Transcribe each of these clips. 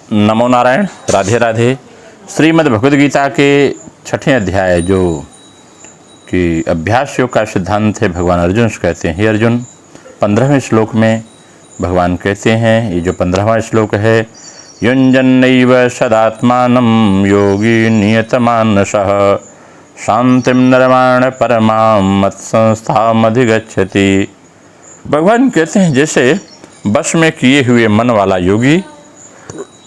नमो नारायण, राधे राधे। श्रीमद् भगवद गीता के 6ठे अध्याय जो कि अभ्यास योग का सिद्धांत है, भगवान अर्जुन से कहते हैं, हे अर्जुन, 15वें श्लोक में भगवान कहते हैं, ये जो 15वां श्लोक है, युञ्जन्नैव सदात्मानं योगी नियतमानसः शांतिम निर्माण परमां मत्संस्थामधिगच्छति। भगवान कहते हैं, जैसे वश में किए हुए मन वाला योगी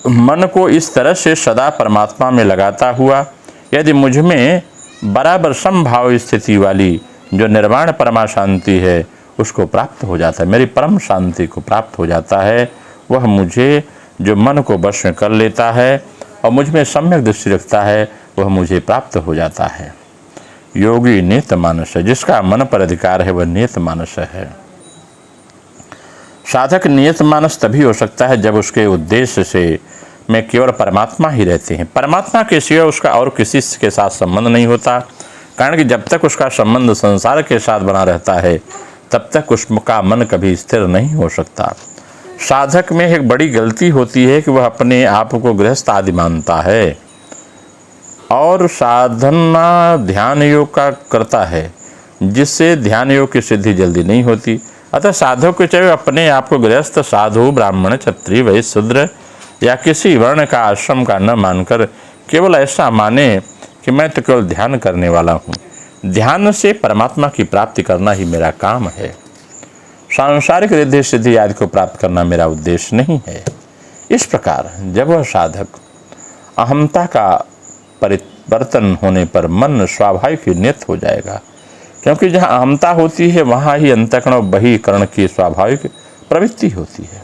मन को इस तरह से सदा परमात्मा में लगाता हुआ यदि मुझ में बराबर समभाव स्थिति वाली जो निर्वाण परमा शांति है उसको प्राप्त हो जाता है, मेरी परम शांति को प्राप्त हो जाता है, वह मुझे जो मन को वश में कर लेता है और मुझ में सम्यक दृष्टि रखता है, वह मुझे प्राप्त हो जाता है। योगी नियत मानस है, जिसका मन पर अधिकार है वह नियत मानस है। साधक नियत मानस तभी हो सकता है जब उसके उद्देश्य से में केवल परमात्मा ही रहते हैं, परमात्मा के सिवा उसका और किसी के साथ संबंध नहीं होता। कारण कि जब तक उसका संबंध संसार के साथ बना रहता है तब तक उसका मन कभी स्थिर नहीं हो सकता। साधक में एक बड़ी गलती होती है कि वह अपने आप को गृहस्थ आदि मानता है और साधना ध्यान योग का करता है, जिससे ध्यान योग की सिद्धि जल्दी नहीं होती। अतः साधक को चाहे अपने आप को गृहस्थ, साधु, ब्राह्मण, क्षत्रिय, वैश्य, शूद्र या किसी वर्ण का, आश्रम का न मानकर केवल ऐसा माने कि मैं तो केवल ध्यान करने वाला हूँ, ध्यान से परमात्मा की प्राप्ति करना ही मेरा काम है, सांसारिक रिद्धि सिद्धि आदि को प्राप्त करना मेरा उद्देश्य नहीं है। इस प्रकार जब वह साधक अहमता का परिवर्तन होने पर मन स्वाभाविक ही नियत हो जाएगा, क्योंकि जहाँ अहमता होती है वहाँ ही अंतःकरण और बहिःकरण की स्वाभाविक प्रवृत्ति होती है।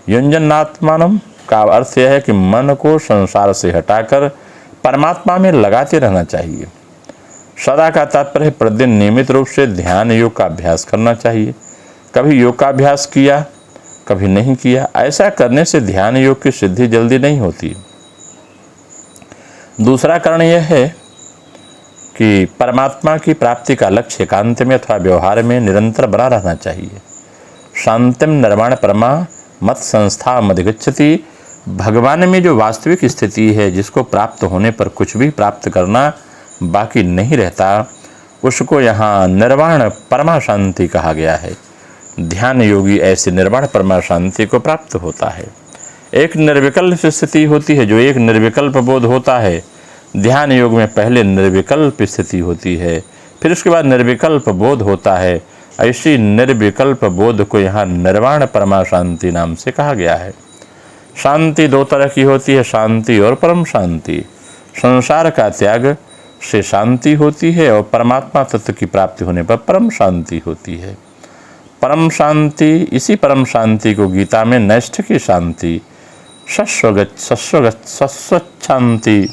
युञ्जन्नात्मानं का अर्थ यह है कि मन को संसार से हटाकर परमात्मा में लगाते रहना चाहिए। सदा का तात्पर्य प्रतिदिन नियमित रूप से ध्यान योग का अभ्यास करना चाहिए। कभी योग का अभ्यास किया, कभी नहीं किया, ऐसा करने से ध्यान योग की सिद्धि जल्दी नहीं होती। दूसरा कारण यह है कि परमात्मा की प्राप्ति का लक्ष्य एकांत में अथवा व्यवहार में निरंतर बना रहना चाहिए। शांतिम निर्वाण परमा मत संस्था मधिगच्छति। भगवान में जो वास्तविक स्थिति है, जिसको प्राप्त होने पर कुछ भी प्राप्त करना बाकी नहीं रहता, उसको यहाँ निर्वाण परमा शांति कहा गया है। ध्यान योगी ऐसे निर्वाण परमा शांति को प्राप्त होता है। एक निर्विकल्प स्थिति होती है, जो एक निर्विकल्प बोध होता है। ध्यान योग में पहले निर्विकल्प स्थिति होती है, फिर उसके बाद निर्विकल्प बोध होता है। ऐसी निर्विकल्प बोध को यहाँ निर्वाण परमा शांति नाम से कहा गया है। शांति दो तरह की होती है, शांति और परम शांति। संसार का त्याग से शांति होती है और परमात्मा तत्व की प्राप्ति होने पर परम शांति होती है। परम शांति, इसी परम शांति को गीता में नैष्ठिकी शांति, शांति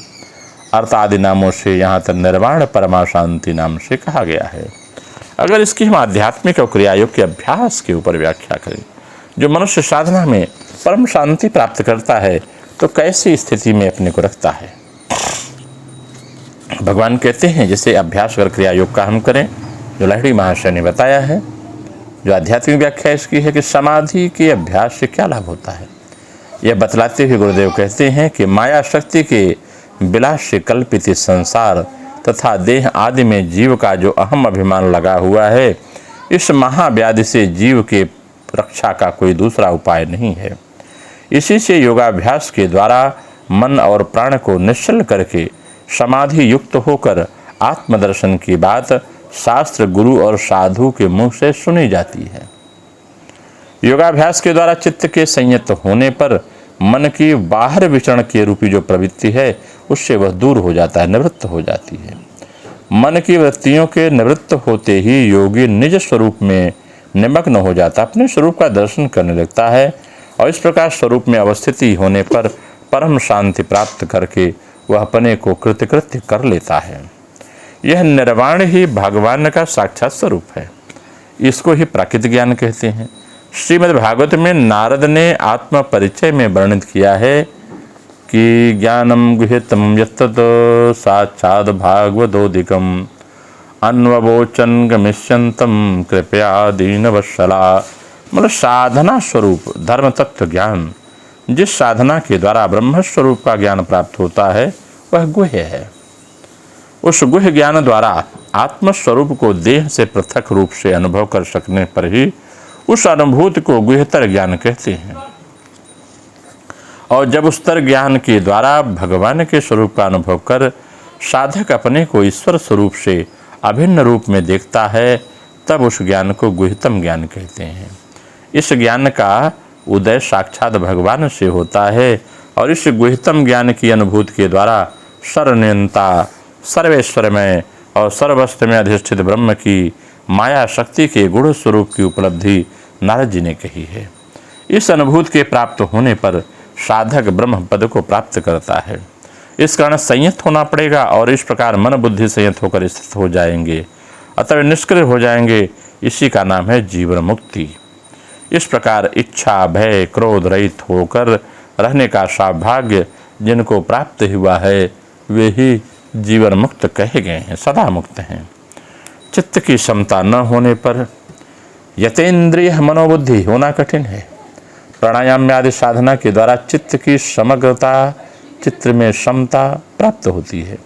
अर्थ आदि नामों से यहाँ तक निर्वाण परमा शांति नाम से कहा गया है। अगर इसकी हम आध्यात्मिक और क्रियायोग के अभ्यास के ऊपर व्याख्या करें, जो मनुष्य साधना में परम शांति प्राप्त करता है तो कैसी स्थिति में अपने को रखता है। भगवान कहते हैं, जैसे अभ्यास अगर क्रियायोग का हम करें, जो लाहिड़ी महाशय ने बताया है, जो आध्यात्मिक व्याख्या इसकी है कि समाधि के अभ्यास से क्या लाभ होता है, यह बतलाते हुए गुरुदेव कहते हैं कि माया शक्ति के विलास से कल्पित संसार तथा देह आदि में जीव का जो अहम अभिमान लगा हुआ है, इस महाव्याधि से जीव के रक्षा का कोई दूसरा उपाय नहीं है। इसी से योगाभ्यास के द्वारा मन और प्राण को निश्चल करके समाधि युक्त होकर आत्मदर्शन की बात शास्त्र, गुरु और साधु के मुंह से सुनी जाती है। योगाभ्यास के द्वारा चित्त के संयत होने पर मन की बाहर विचरण के रूपी जो प्रवृत्ति है उससे वह दूर हो जाता है, निवृत्त हो जाती है। मन की वृत्तियों के निवृत्त होते ही योगी निज स्वरूप में निमग्न हो जाता, अपने स्वरूप का दर्शन करने लगता है और इस प्रकार स्वरूप में अवस्थिति होने पर परम शांति प्राप्त करके वह अपने को कृतकृत्य कर लेता है। यह निर्वाण ही भगवान का साक्षात स्वरूप है। इसको ही प्राकृतिक ज्ञान कहते हैं। श्रीमद् भागवत में नारद ने आत्म परिचय में वर्णित किया है कि ज्ञानम गुह्यतम यत्तत् साक्षात् भागवतोदिकम अन्ववोचन गमिष्यन्तम कृपया दीनवत्सला। मतलब साधना स्वरूप धर्म तत्व ज्ञान जिस साधना के द्वारा ब्रह्म स्वरूप का ज्ञान प्राप्त होता है वह गुह्य है। उस गुह्य ज्ञान द्वारा आत्मस्वरूप को देह से पृथक रूप से अनुभव कर सकने पर ही उस अनुभूति को गुह्यतर ज्ञान कहते हैं। और जब उस तर ज्ञान के द्वारा भगवान के स्वरूप का अनुभव कर साधक अपने को ईश्वर स्वरूप से अभिन्न रूप में देखता है, तब उस ज्ञान को गुह्यतम ज्ञान कहते हैं। इस ज्ञान का उदय साक्षात भगवान से होता है और इस गुह्यतम ज्ञान की अनुभूति के द्वारा सर्वनियंता, सर्वेश्वरमय और सर्वस्त्र में अधिष्ठित ब्रह्म की माया शक्ति के गुण स्वरूप की उपलब्धि नारद जी ने कही है। इस अनुभूति के प्राप्त होने पर साधक ब्रह्म पद को प्राप्त करता है। इस कारण संयत होना पड़ेगा और इस प्रकार मन बुद्धि संयत होकर स्थित हो जाएंगे, अतः निष्क्रिय हो जाएंगे। इसी का नाम है जीवन मुक्ति। इस प्रकार इच्छा, भय, क्रोध रहित होकर रहने का सौभाग्य जिनको प्राप्त हुआ है वे ही जीवन मुक्त कहे गए हैं, सदा मुक्त हैं। चित्त की क्षमता न होने पर यतेंद्रिय मनोबुद्धि होना कठिन है। प्राणायाम आदि साधना के द्वारा चित्त की समग्रता, चित्त में क्षमता प्राप्त होती है।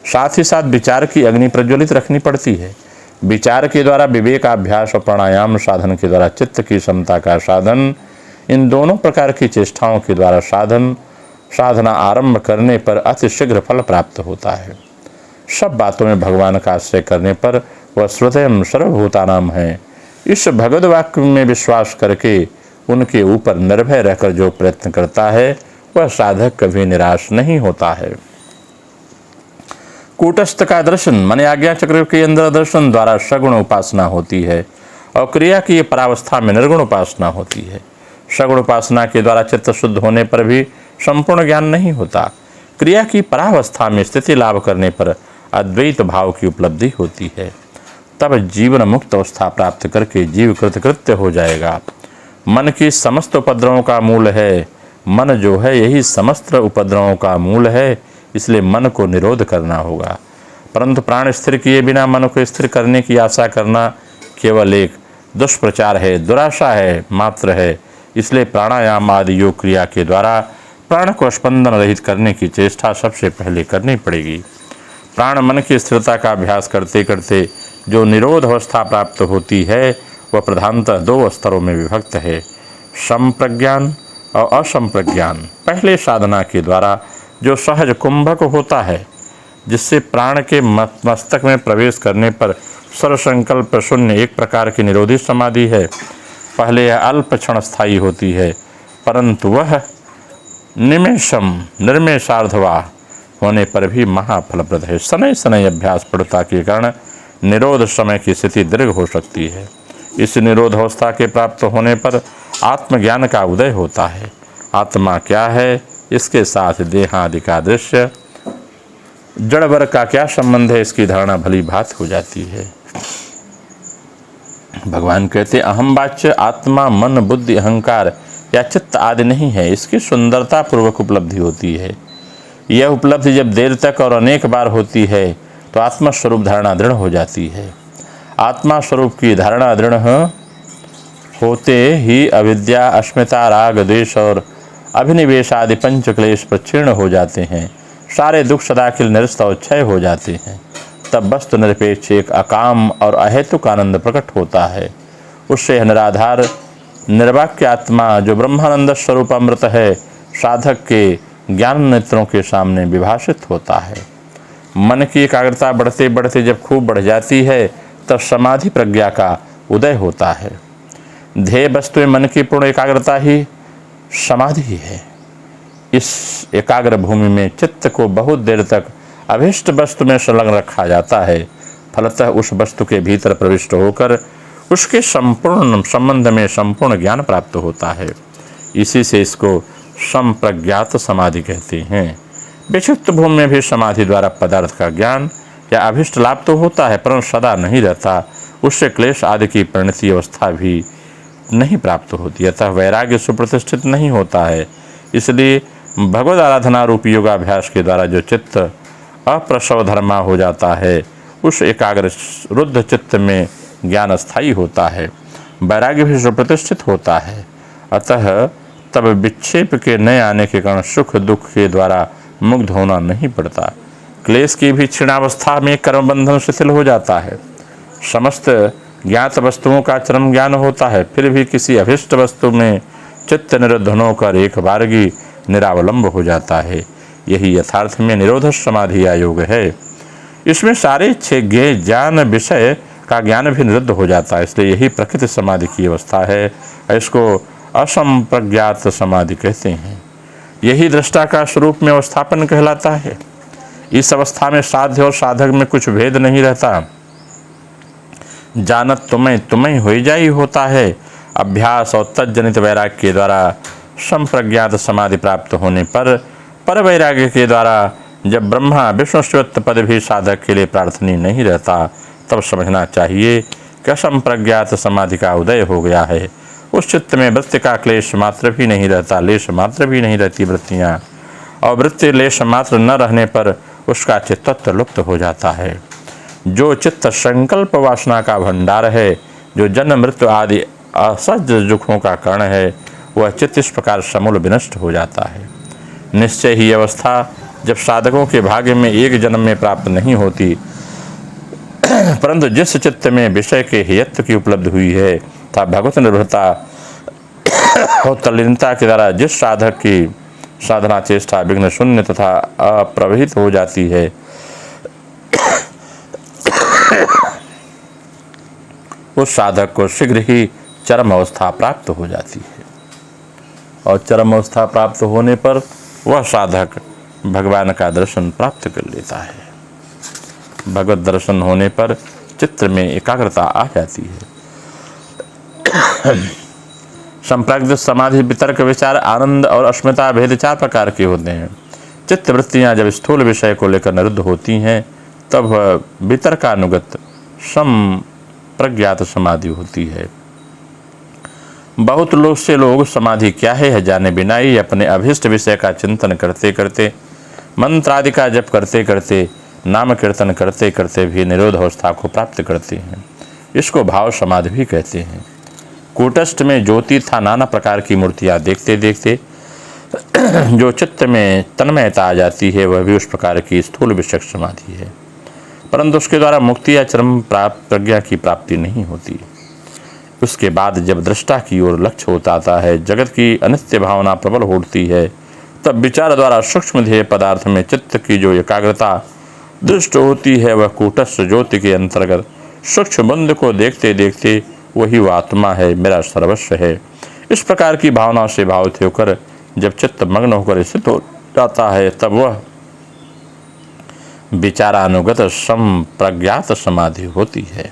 साथ ही साथ विचार की अग्नि प्रज्वलित रखनी पड़ती है। विचार के द्वारा विवेकाभ्यास और प्राणायाम साधन के द्वारा चित्त की क्षमता का साधन, इन दोनों प्रकार की चेष्टाओं के द्वारा साधना आरंभ करने पर अति शीघ्र फल प्राप्त होता है। सब बातों में भगवान का आश्रय करने पर वह स्वयं सर्वभूतानाम है। इस भगवद वाक्य में विश्वास करके उनके ऊपर निर्भय रहकर जो प्रयत्न करता है वह साधक कभी निराश नहीं होता है। कूटस्थ का दर्शन माने आज्ञा चक्र के अंदर दर्शन द्वारा सगुण उपासना होती है और क्रिया की परावस्था में निर्गुण उपासना होती है। सगुण उपासना के द्वारा चित्त शुद्ध होने पर भी संपूर्ण ज्ञान नहीं होता। क्रिया की परावस्था में स्थिति लाभ करने पर अद्वैत भाव की उपलब्धि होती है। तब जीवन मुक्त अवस्था प्राप्त करके जीव कृतकृत्य हो जाएगा। मन की समस्त उपद्रवों का मूल है। मन जो है यही समस्त उपद्रवों का मूल है, इसलिए मन को निरोध करना होगा। परंतु प्राण स्थिर किए बिना मन को स्थिर करने की आशा करना केवल एक दुष्प्रचार है, दुराशा है मात्र है। इसलिए प्राणायाम आदि योग क्रिया के द्वारा प्राण को स्पंदन रहित करने की चेष्टा सबसे पहले करनी पड़ेगी। प्राण मन की स्थिरता का अभ्यास करते करते जो निरोध अवस्था प्राप्त होती है वह प्रधानतः दो स्तरों में विभक्त है, संप्रज्ञान और असंप्रज्ञान। पहले साधना के द्वारा जो सहज कुंभक होता है, जिससे प्राण के मस्तक में प्रवेश करने पर सर्वसंकल्प शून्य एक प्रकार की निरोधी समाधि है। पहले यह अल्प क्षण स्थायी होती है, परंतु वह निमेषम निर्मेषार्धवा होने पर भी महाफलप्रद है। शनै शनै अभ्यास प्रवृत्ता के कारण निरोध समय की स्थिति दीर्घ हो सकती है। इस निरोध अवस्था के प्राप्त होने पर आत्मज्ञान का उदय होता है। आत्मा क्या है, इसके साथ देहादि का दृश्य, जड़ वर्ग का क्या संबंध है, इसकी धारणा भली भांति हो जाती है। भगवान कहते अहम वाच्य आत्मा मन बुद्धि अहंकार या चित्त आदि नहीं है, इसकी सुंदरता पूर्वक उपलब्धि होती है। यह उपलब्धि जब देर तक और अनेक बार होती है तो आत्मा स्वरूप धारणा दृढ़ हो जाती है। आत्मा स्वरूप की धारणा दृढ़ होते ही अविद्या, अस्मिता, राग, द्वेष और अभिनिवेश आदि पंच क्लेश प्रक्षीर्ण हो जाते हैं। सारे दुख सदाखिल निरस्त और क्षय हो जाते हैं। तब वस्तु निरपेक्ष एक अकाम और अहेतुक आनंद प्रकट होता है। उससे निराधार निर्वाक्य आत्मा जो ब्रह्मानंद स्वरूप अमृत है, साधक के ज्ञान नेत्रों के सामने विभाषित होता है। मन की एकाग्रता बढ़ते बढ़ते जब खूब बढ़ जाती है तब समाधि प्रज्ञा का उदय होता है। ध्येय वस्तु में मन की पूर्ण एकाग्रता ही समाधि है। इस एकाग्र भूमि में चित्त को बहुत देर तक अभिष्ट वस्तु में संलग्न रखा जाता है। फलतः उस वस्तु के भीतर प्रविष्ट होकर उसके संपूर्ण संबंध में संपूर्ण ज्ञान प्राप्त होता है। इसी से इसको संप्रज्ञात समाधि कहते हैं। विक्षिप्त भूमि में भी समाधि द्वारा पदार्थ का ज्ञान या अभिष्ट लाभ तो होता है, परंतु सदा नहीं रहता। उससे क्लेश आदि की परिणति अवस्था भी नहीं प्राप्त होती, अतः वैराग्य सुप्रतिष्ठित नहीं होता है। इसलिए भगवद आराधना रूप योगाभ्यास के द्वारा जो चित्त अप्रसव धर्मा हो जाता है, उस एकाग्र रुद्ध चित्त में ज्ञान स्थायी होता है, वैराग्य भी सुप्रतिष्ठित होता है। अतः तब विक्षेप के न आने के कारण सुख दुख के द्वारा मुग्ध होना नहीं पड़ता। क्लेश की भी क्षीणावस्था में कर्म बंधन शिथिल हो जाता है। समस्त ज्ञात वस्तुओं का चरम ज्ञान होता है, फिर भी किसी अभिष्ट वस्तु में चित्त निरुद्ध होकर एक बारगी निरावलंब हो जाता है। यही यथार्थ में निरोध समाधि या योग है। इसमें सारे छह ज्ञान विषय का ज्ञान भी निरुद्ध हो जाता है, इसलिए यही प्रकृति समाधि की अवस्था है। इसको असंप्रज्ञात समाधि कहते हैं। यही दृष्टा का स्वरूप में अवस्थापन कहलाता है। इस अवस्था में साध्य और साधक में कुछ भेद नहीं रहता। जानत तुम्हें हो जाई होता है। अभ्यास और तज्जनित वैराग्य के द्वारा संप्रज्ञात समाधि प्राप्त होने पर वैराग्य के द्वारा जब ब्रह्मा विष्णु शिवत्व पद भी साधक के लिए प्रार्थनीय नहीं रहता, तब समझना चाहिए कि असंप्रज्ञात समाधि का उदय हो गया है। उस चित्त में वृत्ति का क्लेश मात्र भी नहीं रहता, लेश मात्र भी नहीं रहती वृत्तियाँ, और वृत्ति लेश मात्र न रहने पर उसका चित्तत्व लुप्त हो जाता है। जो चित्त संकल्प वासना का भंडार है, जो जन्म मृत्यु आदि असह्य दुखों का कारण है, वह चित्त इस प्रकार समूल विनष्ट हो जाता है। निश्चय ही अवस्था जब साधकों के भाग्य में एक जन्म में प्राप्त नहीं होती, परंतु जिस चित्त में विषय के हेयत्व की उपलब्धि हुई है तथा भगवत निर्भरता और तल्लीनता के द्वारा जिस साधक की साधना चेष्टा विघ्न शून्य तथा अप्रवहित हो जाती है, उस साधक को शीघ्र ही चरम अवस्था प्राप्त हो जाती है। और चरम अवस्था प्राप्त होने पर वह साधक भगवान का दर्शन प्राप्त कर लेता है। भगवत दर्शन होने पर चित्त में एकाग्रता आ जाती है। संप्रज्ञ समाधि वितर्क विचार आनंद और अस्मिता भेद चार प्रकार के होते हैं। चित्त वृत्तियाँ जब स्थूल विषय को लेकर निरुद्ध होती हैं, तब वितर्कानुगत संप्रज्ञात समाधि होती है। बहुत लोग समाधि क्या है जाने बिना ही अपने अभिष्ट विषय का चिंतन करते करते, मंत्र आदि का जप करते करते, नाम कीर्तन करते करते भी निरोध अवस्था को प्राप्त करते हैं। इसको भाव समाधि भी कहते हैं। कूटस्थ में ज्योति था नाना प्रकार की मूर्तियाँ देखते देखते जो चित्त में तन्मयता आ जाती है, वह भी उस प्रकार की स्थूल विषयक समाधि है, परंतु उसके द्वारा मुक्ति या चरम प्रज्ञा की प्राप्ति नहीं होती। उसके बाद जब दृष्टा की ओर लक्ष्य होता है, जगत की अनित्य भावना प्रबल होती है, तब विचार द्वारा सूक्ष्म ध्येय पदार्थ में चित्त की जो एकाग्रता दृष्ट होती है, वह कूटस्थ ज्योति के अंतर्गत सूक्ष्म बंध को देखते देखते वही वह आत्मा है, मेरा सर्वस्व है। इस प्रकार की भावना से भावित होकर जब चित्त मग्न होकर स्थित हो जाता है, तब वह विचारानुगत संप्रज्ञात समाधि होती है।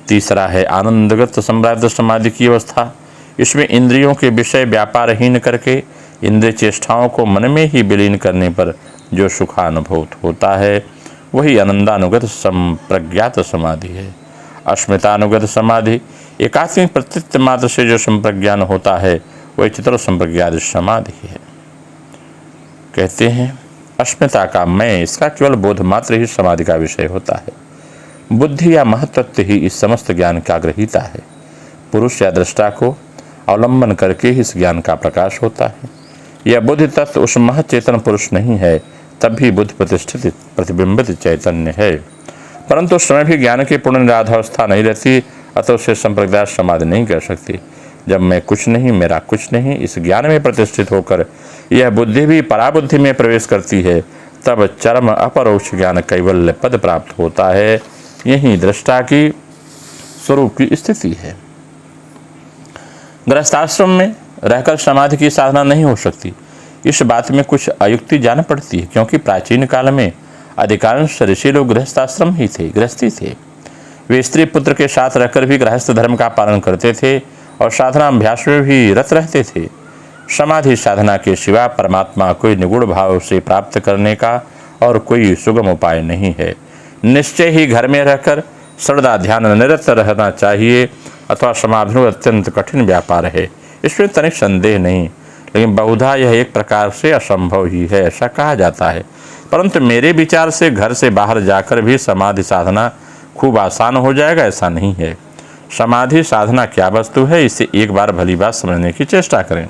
तीसरा है आनंदगत संप्राप्त समाधि की अवस्था। इसमें इंद्रियों के विषय व्यापारहीन करके इंद्रिय चेष्टाओं को मन में ही विलीन करने पर जो सुखानुभूत होता है, वही आनंदानुगत संप्रज्ञात समाधि है। अस्मितानुगत समाधि एकात्मिक प्रत्यक्ष मात्र से जो संप्रज्ञान होता है, वही चित्र संप्रज्ञात समाधि है। कहते हैं अस्मिता का मैं, इसका केवल बोध मात्र ही समाधि का विषय होता है। बुद्धि या महत्त्व ही इस समस्त ज्ञान का ग्रहीता है। पुरुष या दृष्टा को अवलंबन करके ही इस ज्ञान का प्रकाश होता है। यह बुद्धि तत्व उस महचेतन पुरुष नहीं है, तब भी बुद्धि प्रतिष्ठित प्रतिबिंबित चैतन्य है, परंतु उस समय भी ज्ञान की पूर्ण निराधावस्था नहीं रहती, अतः उसे संप्रज्ञात समाधि नहीं कर सकती। जब मैं कुछ नहीं, मेरा कुछ नहीं, इस ज्ञान में प्रतिष्ठित होकर यह बुद्धि भी पराबुद्धि में प्रवेश करती है, तब चरम अपरोक्ष ज्ञान कैवल्य पद प्राप्त होता है। यही दृष्टा की स्वरूप की स्थिति है। गृहस्थाश्रम में रहकर समाधि की साधना नहीं हो सकती। इस बात में कुछ अयुक्ति जान पड़ती है, क्योंकि प्राचीन काल में अधिकांश ऋषि लोग गृहस्थाश्रम ही थे, गृहस्थी थे। वे स्त्री पुत्र के साथ रहकर भी गृहस्थ धर्म का पालन करते थे और साधना अभ्यास में भी रत रहते थे। समाधि साधना के सिवा परमात्मा कोई निगूढ़ भाव से प्राप्त करने का और कोई सुगम उपाय नहीं है। निश्चय ही घर में रहकर सदा ध्यान निरत रहना चाहिए, अथवा समाधि अत्यंत कठिन व्यापार है, इसमें तनिक संदेह नहीं, लेकिन बहुधा यह एक प्रकार से असंभव ही है, ऐसा कहा जाता है। परंतु मेरे विचार से घर से बाहर जाकर भी समाधि साधना खूब आसान हो जाएगा, ऐसा नहीं है। समाधि साधना क्या वस्तु है, इसे एक बार भली बात समझने की चेष्टा करें।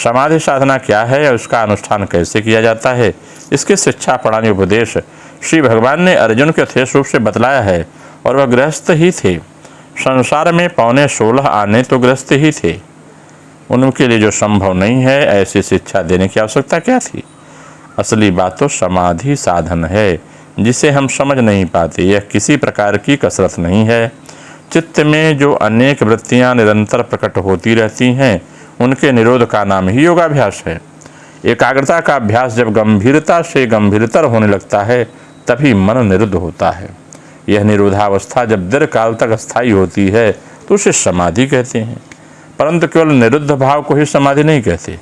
समाधि साधना क्या है और उसका अनुष्ठान कैसे किया जाता है, इसकी शिक्षा प्रणाली उपदेश श्री भगवान ने अर्जुन के यथेष रूप से बतलाया है। और वह गृहस्थ ही थे। संसार में 15.16 आने तो गृहस्थ ही थे। उनके लिए जो संभव नहीं है, ऐसी शिक्षा देने की आवश्यकता क्या थी। असली बात तो समाधि साधन है, जिसे हम समझ नहीं पाते। यह किसी प्रकार की कसरत नहीं है। चित्त में जो अनेक वृत्तियां निरंतर प्रकट होती रहती हैं, उनके निरोध का नाम ही योगाभ्यास है। एकाग्रता का अभ्यास जब गंभीरता से गंभीरतर होने लगता है, तभी मन निरुद्ध होता है। यह निरोधावस्था जब दीर्घ काल तक स्थायी होती है, तो उसे समाधि कहते हैं। परंतु केवल निरुद्ध भाव को ही समाधि नहीं कहते।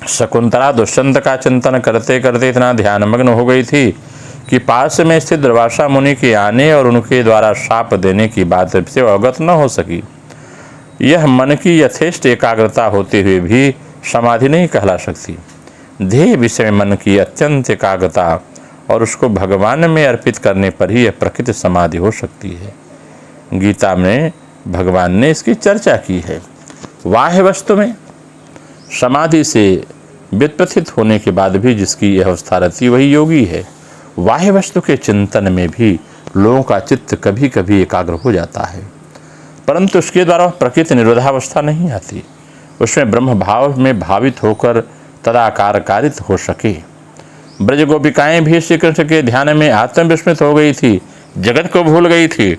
शकुंतला दुष्यंत का चिंतन करते करते इतना ध्यानमग्न हो गई थी कि पास में स्थित दुर्वासा मुनि के आने और उनके द्वारा शाप देने की बात से अवगत न हो सकी। यह मन की यथेष्ट एकाग्रता होते हुए भी समाधि नहीं कहला सकती। ध्येय विषय मन की अत्यंत एकाग्रता और उसको भगवान में अर्पित करने पर ही यह प्रकृत समाधि हो सकती है। गीता में भगवान ने इसकी चर्चा की है। बाह्य वस्तु में समाधि से व्युत्पथित होने के बाद भी जिसकी यह अवस्था रहती वही योगी है। बाह्य वस्तु के चिंतन में भी लोगों का चित्त कभी कभी एकाग्र हो जाता है, परंतु उसके द्वारा प्रकृत निरोधावस्था नहीं आती। उसमें ब्रह्म भाव में भावित होकर तदाकार कारित हो सके। ब्रज गोपिकाएं भी श्री कृष्ण के ध्यान में आत्मविस्मृत हो गई थी, जगत को भूल गई थी।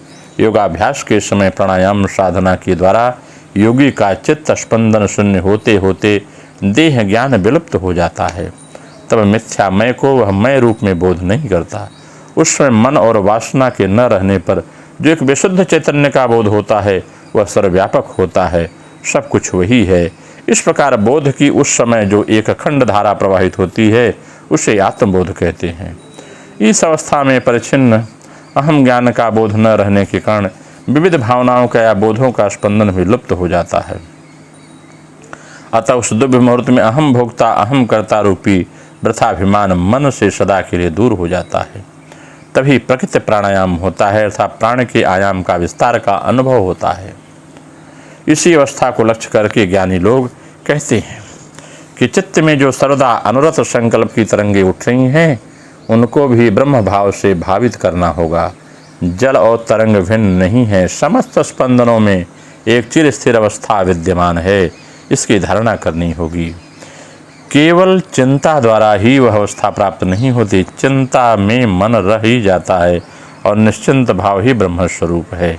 योगाभ्यास के समय प्राणायाम साधना के द्वारा योगी का चित्त स्पंदन शून्य होते होते देह ज्ञान विलुप्त हो जाता है। तब मिथ्या मय को वह मय रूप में बोध नहीं करता। उस समय मन और वासना के न रहने पर जो एक विशुद्ध चैतन्य का बोध होता है, वह सर्वव्यापक होता है, सब कुछ वही है। इस प्रकार बोध की उस समय जो एक अखंड धारा प्रवाहित होती है, उसे आत्मबोध कहते हैं। इस अवस्था में परिच्छिन्न अहम ज्ञान का बोध न रहने के कारण विविध भावनाओं का या बोधों का स्पंदन भी लुप्त हो जाता है। अतः उस दुर्भ मुहूर्त में अहम भोक्ता अहम कर्ता रूपी वृथाभिमान मन से सदा के लिए दूर हो जाता है। तभी प्रकृति प्राणायाम होता है, अर्थात प्राण के आयाम का विस्तार का अनुभव होता है। इसी अवस्था को लक्ष्य करके ज्ञानी लोग कहते हैं कि चित्त में जो सर्वदा अनुरत संकल्प की तरंगे उठ रही हैं, उनको भी ब्रह्म भाव से भावित करना होगा। जल और तरंग भिन्न नहीं है, समस्त स्पंदनों में एक चिर स्थिर अवस्था विद्यमान है, इसकी धारणा करनी होगी। केवल चिंता द्वारा ही वह अवस्था प्राप्त नहीं होती। चिंता में मन रह ही जाता है और निश्चिंत भाव ही ब्रह्म स्वरूप है।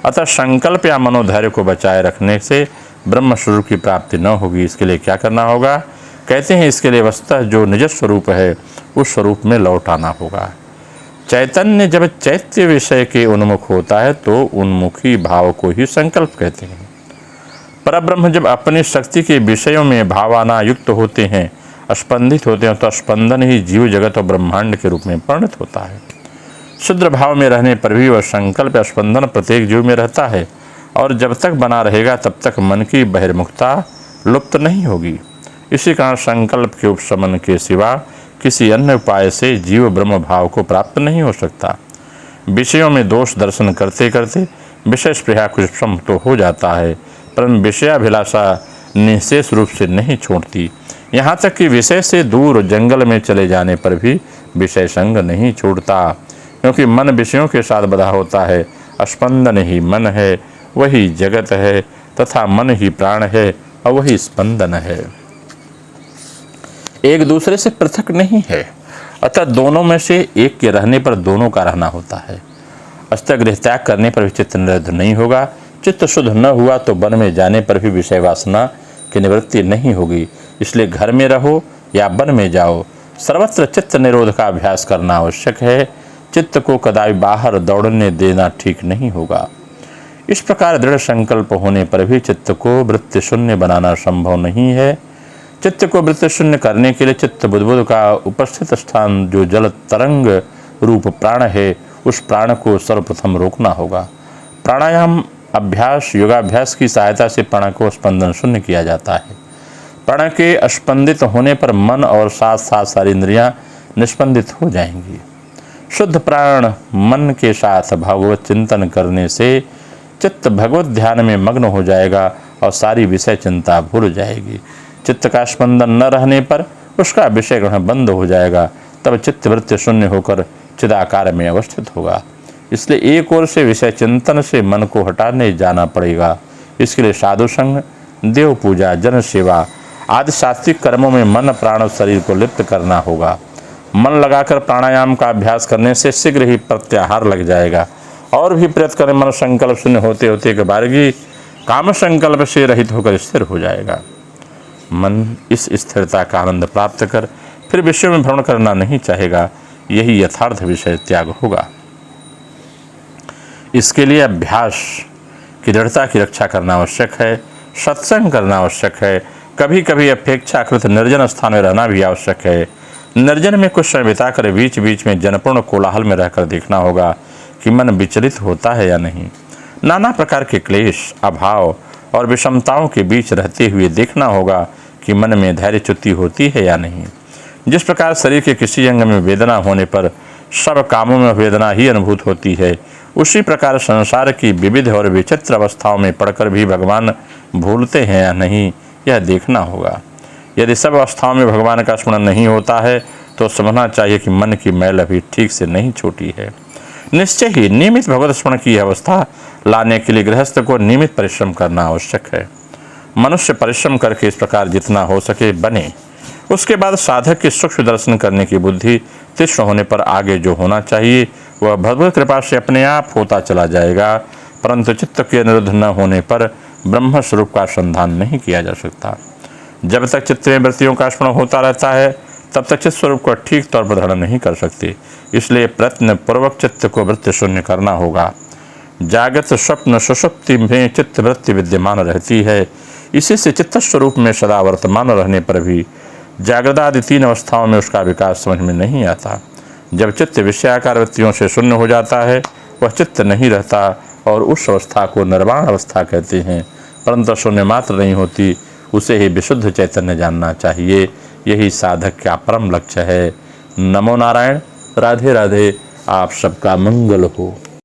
अतः संकल्प या मनोधैर्य को बचाए रखने से ब्रह्म स्वरूप की प्राप्ति न होगी। इसके लिए क्या करना होगा? कहते हैं इसके लिए वस्तुतः जो निज स्वरूप है, उस स्वरूप में लौट आना होगा। चैतन्य जब चैत्य विषय के उन्मुख होता है, तो उन्मुखी भाव को ही संकल्प कहते हैं। परब्रह्म जब अपनी शक्ति के विषयों में भावना युक्त होते हैं, स्पंदित होते हैं, तो स्पंदन ही जीव जगत और ब्रह्मांड के रूप में परिणत होता है। शुद्र भाव में रहने पर भी वह संकल्प या स्पंदन प्रत्येक जीव में रहता है, और जब तक बना रहेगा तब तक मन की बहिर्मुखता लुप्त नहीं होगी। इसी कारण संकल्प के उपशमन के सिवा किसी अन्य उपाय से जीव ब्रह्म भाव को प्राप्त नहीं हो सकता। विषयों में दोष दर्शन करते करते विषय स्पृहा कुछ सम तो हो जाता है, परंतु विषयाभिलाषा निशेष रूप से नहीं छोड़ती। यहाँ तक कि विषय से दूर जंगल में चले जाने पर भी विषय संग नहीं छोड़ता, क्योंकि मन विषयों के साथ बधा होता है। स्पंदन ही मन है, वही जगत है, तथा मन ही प्राण है और वही स्पंदन है, एक दूसरे से पृथक नहीं है। अतः दोनों में से एक के रहने पर दोनों का रहना होता है। अस्तः गृह त्याग करने पर भी चित्त निरुद्ध नहीं होगा। चित्त शुद्ध न हुआ तो वन में जाने पर भी विषय वासना की निवृत्ति नहीं होगी। इसलिए घर में रहो या वन में जाओ, सर्वत्र चित्त निरोध का अभ्यास करना आवश्यक है। चित्त को कदापि बाहर दौड़ने देना ठीक नहीं होगा। इस प्रकार दृढ़ संकल्प होने पर भी चित्त को वृत्ति शून्य बनाना संभव नहीं है। चित्त को वृत्ति शून्य करने के लिए चित्त बुद्बुद का उपस्थित स्थान जो जल तरंग रूप प्राण है, उस प्राण को सर्वप्रथम रोकना होगा। प्राणायाम अभ्यास योगाभ्यास की सहायता से प्राण को स्पंदन शून्य किया जाता है। प्राण के स्पंदित होने पर मन और साथ साथ सारी इंद्रियां निस्पंदित हो जाएंगी। शुद्ध प्राण मन के साथ भगवत चिंतन करने से चित्त भगवत ध्यान में मग्न हो जाएगा और सारी विषय चिंता भूल जाएगी। चित्त का स्पंदन न रहने पर उसका विषय ग्रहण बंद हो जाएगा, तब चित्त वृत्ति शून्य होकर चिदाकार में अवस्थित होगा। इसलिए एक ओर से विषय चिंतन से मन को हटाने जाना पड़ेगा। इसके लिए साधु संग, देव पूजा, जन सेवा आदि शास्त्रीय कर्मों में मन प्राण और शरीर को लिप्त करना होगा। मन लगाकर प्राणायाम का अभ्यास करने से शीघ्र ही प्रत्याहार लग जाएगा और भी प्रयत्न करें मन संकल्प शून्य होते होते एक बारगी काम संकल्प से रहित होकर स्थिर हो जाएगा। मन इस स्थिरता का आनंद प्राप्त कर फिर विषयों में भ्रमण करना नहीं चाहेगा। यही यथार्थ विषय त्याग होगा। इसके लिए अभ्यास की दृढ़ता की रक्षा करना आवश्यक है, सत्संग करना आवश्यक है, कभी कभी अपेक्षाकृत निर्जन स्थान में रहना भी आवश्यक है। निर्जन में कुछ समय बिताकर बीच बीच में जनपूर्ण कोलाहल में रहकर देखना होगा कि मन विचलित होता है या नहीं। नाना प्रकार के क्लेश, अभाव और विषमताओं के बीच रहते हुए देखना होगा कि मन में धैर्यच्युति होती है या नहीं। जिस प्रकार शरीर के किसी अंग में वेदना होने पर सब कामों में वेदना ही अनुभूत होती है, उसी प्रकार संसार की विविध और विचित्र अवस्थाओं में पड़कर भी भगवान भूलते हैं या नहीं, यह देखना होगा। यदि सब अवस्थाओं में भगवान का स्मरण नहीं होता है तो समझना चाहिए कि मन की मैल अभी ठीक से नहीं छूटी है। निश्चय ही नियमित भगवत स्मरण की अवस्था लाने के लिए गृहस्थ को नियमित परिश्रम करना आवश्यक है। मनुष्य परिश्रम करके इस प्रकार जितना हो सके बने। उसके बाद साधक के सूक्ष्म दर्शन करने की बुद्धि तीक्ष्ण होने पर आगे जो होना चाहिए वह भगवत कृपा से अपने आप होता चला जाएगा। परंतु चित्त के निरुद्ध न होने पर ब्रह्म स्वरूप का संधान नहीं किया जा सकता। जब तक चित्त में वृत्तियों का स्मरण होता रहता है तब तक चित्त स्वरूप को ठीक तौर पर धारण नहीं कर सकते। इसलिए प्रयत्न पूर्वक चित्त को वृत्ति शून्य करना होगा। जागृत, स्वप्न, सुषुप्ति में चित्त वृत्ति विद्यमान रहती है। इसी से चित्त स्वरूप में सदा वर्तमान रहने पर भी जागृत आदि तीन अवस्थाओं में उसका विकास समझ में नहीं आता। जब चित्त विषयाकार वृत्तियों से शून्य हो जाता है वह चित्त नहीं रहता और उस अवस्था को निर्वाण अवस्था कहते हैं। परंतु शून्य मात्र नहीं होती, उसे ही विशुद्ध चैतन्य जानना चाहिए। यही साधक का परम लक्ष्य है। नमो नारायण। राधे राधे। आप सबका मंगल हो।